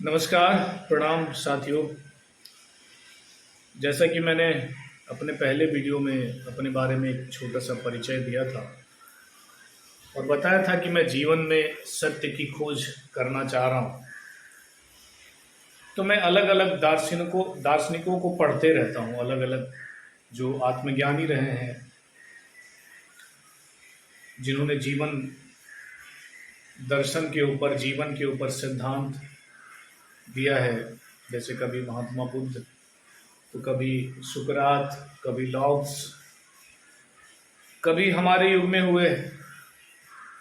नमस्कार, प्रणाम साथियों। जैसा कि मैंने अपने पहले वीडियो में अपने बारे में एक छोटा सा परिचय दिया था और बताया था कि मैं जीवन में सत्य की खोज करना चाह रहा हूँ, तो मैं अलग अलग दार्शनिकों को पढ़ते रहता हूँ। अलग अलग जो आत्मज्ञानी रहे हैं, जिन्होंने जीवन के ऊपर सिद्धांत दिया है। जैसे कभी महात्मा बुद्ध, तो कभी सुकरात, कभी लॉब्स, कभी हमारे युग में हुए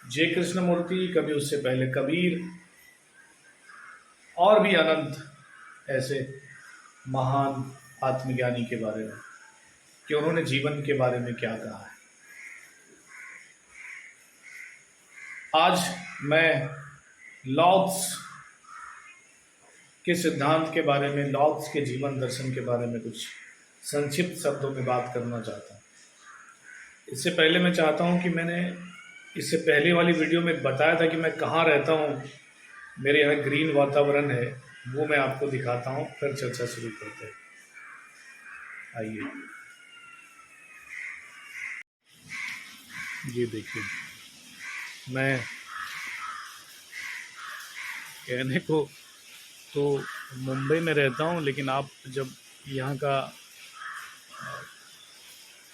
जे कृष्णमूर्ति, कभी उससे पहले कबीर, और भी अनंत ऐसे महान आत्मज्ञानी के बारे में कि उन्होंने जीवन के बारे में क्या कहा है। आज मैं लॉब्स के सिद्धांत के बारे में, लॉब्स के जीवन दर्शन के बारे में कुछ संक्षिप्त शब्दों में बात करना चाहता हूँ। इससे पहले मैं चाहता हूँ कि मैंने इससे पहले वाली वीडियो में बताया था कि मैं कहाँ रहता हूँ, मेरे यहाँ ग्रीन वातावरण है, वो मैं आपको दिखाता हूँ, फिर चर्चा शुरू करते हैं। आइए, ये देखिए, मैं कहने को तो मुंबई में रहता हूँ, लेकिन आप जब यहाँ का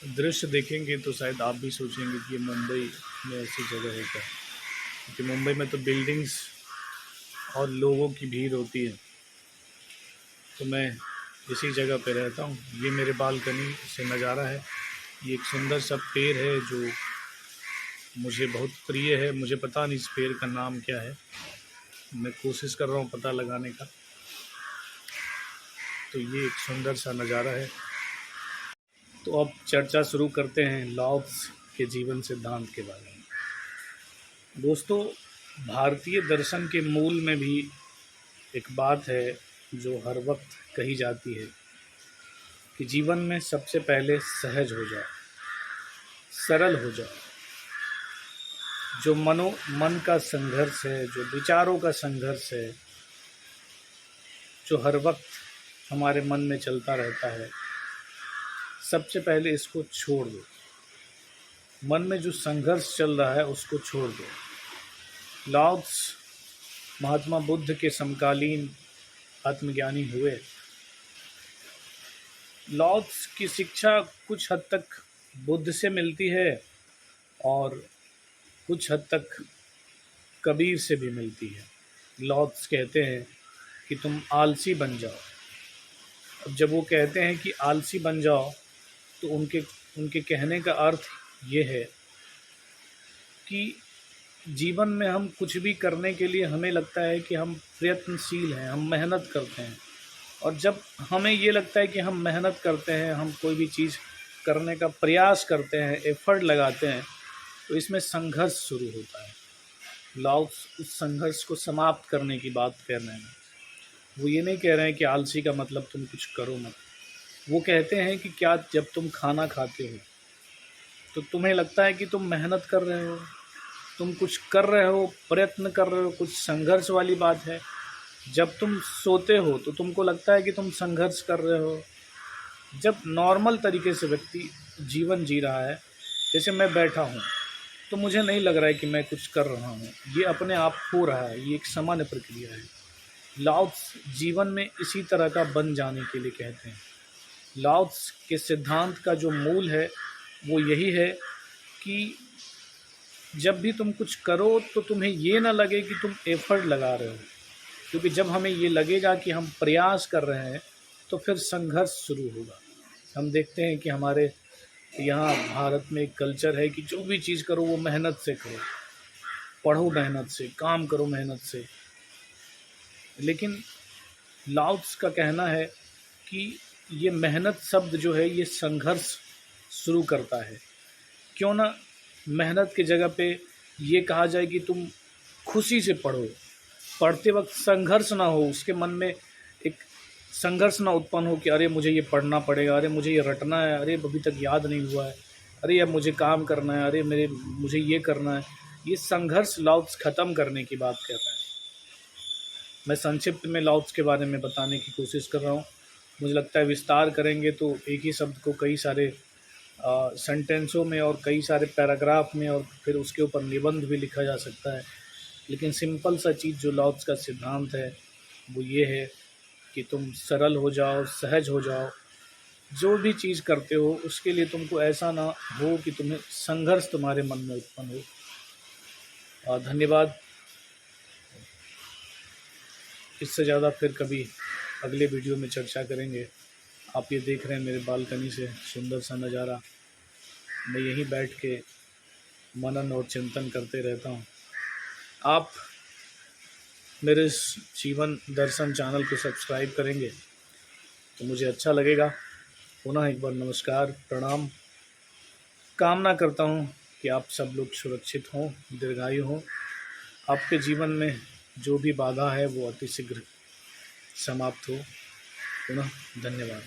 दृश्य देखेंगे तो शायद आप भी सोचेंगे कि ये मुंबई में ऐसी जगह है क्या, क्योंकि मुंबई में तो बिल्डिंग्स और लोगों की भीड़ होती है। तो मैं इसी जगह पे रहता हूँ। ये मेरे बालकनी से नज़ारा है। ये एक सुंदर सा पेड़ है जो मुझे बहुत प्रिय है। मुझे पता नहीं इस पेड़ का नाम क्या है, मैं कोशिश कर रहा हूँ पता लगाने का। तो ये एक सुंदर सा नज़ारा है। तो अब चर्चा शुरू करते हैं लॉब्स के जीवन सिद्धांत के बारे में। दोस्तों, भारतीय दर्शन के मूल में भी एक बात है जो हर वक्त कही जाती है कि जीवन में सबसे पहले सहज हो जाओ, सरल हो जाओ। जो मन का संघर्ष है, जो विचारों का संघर्ष है, जो हर वक्त हमारे मन में चलता रहता है, सबसे पहले इसको छोड़ दो। मन में जो संघर्ष चल रहा है उसको छोड़ दो। लॉब्स महात्मा बुद्ध के समकालीन आत्मज्ञानी हुए। लॉब्स की शिक्षा कुछ हद तक बुद्ध से मिलती है और कुछ हद तक कबीर से भी मिलती है। लॉब्स कहते हैं कि तुम आलसी बन जाओ। अब जब वो कहते हैं कि आलसी बन जाओ, तो उनके कहने का अर्थ ये है कि जीवन में हम कुछ भी करने के लिए हमें लगता है कि हम प्रयत्नशील हैं, हम मेहनत करते हैं। और जब हमें ये लगता है कि हम मेहनत करते हैं, हम कोई भी चीज़ करने का प्रयास करते हैं, एफर्ट लगाते हैं, तो इसमें संघर्ष शुरू होता है। लॉब्स उस संघर्ष को समाप्त करने की बात कर रहे हैं। वो ये नहीं कह रहे हैं कि आलसी का मतलब तुम कुछ करो मत। वो कहते हैं कि क्या जब तुम खाना खाते हो तो तुम्हें लगता है कि तुम मेहनत कर रहे हो, तुम कुछ कर रहे हो, प्रयत्न कर रहे हो, कुछ संघर्ष वाली बात है। जब तुम सोते हो तो तुमको लगता है कि तुम संघर्ष कर रहे हो। जब नॉर्मल तरीके से व्यक्ति जीवन जी रहा है, जैसे मैं बैठा हूँ, तो मुझे नहीं लग रहा है कि मैं कुछ कर रहा हूँ, ये अपने आप हो रहा है, ये एक सामान्य प्रक्रिया है। लॉब्स जीवन में इसी तरह का बन जाने के लिए कहते हैं। लॉब्स के सिद्धांत का जो मूल है वो यही है कि जब भी तुम कुछ करो तो तुम्हें ये ना लगे कि तुम एफर्ट लगा रहे हो, क्योंकि जब हमें ये लगेगा कि हम प्रयास कर रहे हैं तो फिर संघर्ष शुरू होगा। हम देखते हैं कि हमारे यहाँ भारत में एक कल्चर है कि जो भी चीज़ करो वो मेहनत से करो, पढ़ो मेहनत से, काम करो मेहनत से। लेकिन लॉब्स का कहना है कि ये मेहनत शब्द जो है ये संघर्ष शुरू करता है। क्यों ना मेहनत की जगह पे ये कहा जाए कि तुम खुशी से पढ़ो, पढ़ते वक्त संघर्ष ना हो, उसके मन में एक संघर्ष ना उत्पन्न हो कि अरे मुझे ये पढ़ना पड़ेगा, अरे मुझे ये रटना है, अरे अभी तक याद नहीं हुआ है, अरे अब मुझे काम करना है, अरे मुझे ये करना है। ये संघर्ष लॉब्स ख़त्म करने की बात कर रहे हैं। मैं संक्षिप्त में लाओत्ज़ के बारे में बताने की कोशिश कर रहा हूँ। मुझे लगता है विस्तार करेंगे तो एक ही शब्द को कई सारे सेंटेंसों में और कई सारे पैराग्राफ में और फिर उसके ऊपर निबंध भी लिखा जा सकता है। लेकिन सिंपल सा चीज़ जो लाओत्ज़ का सिद्धांत है वो ये है कि तुम सरल हो जाओ, सहज हो जाओ। जो भी चीज़ करते हो उसके लिए तुमको ऐसा ना हो कि तुम्हें संघर्ष तुम्हारे मन में उत्पन्न हो। धन्यवाद। इससे ज़्यादा फिर कभी अगले वीडियो में चर्चा करेंगे। आप ये देख रहे हैं मेरे बालकनी से सुंदर सा नज़ारा। मैं यहीं बैठ के मनन और चिंतन करते रहता हूँ। आप मेरे इस जीवन दर्शन चैनल को सब्सक्राइब करेंगे तो मुझे अच्छा लगेगा। पुनः एक बार नमस्कार, प्रणाम। कामना करता हूँ कि आप सब लोग सुरक्षित हों, दीर्घायु हों। आपके जीवन में जो भी बाधा है वो अतिशीघ्र समाप्त हो। पुनः धन्यवाद।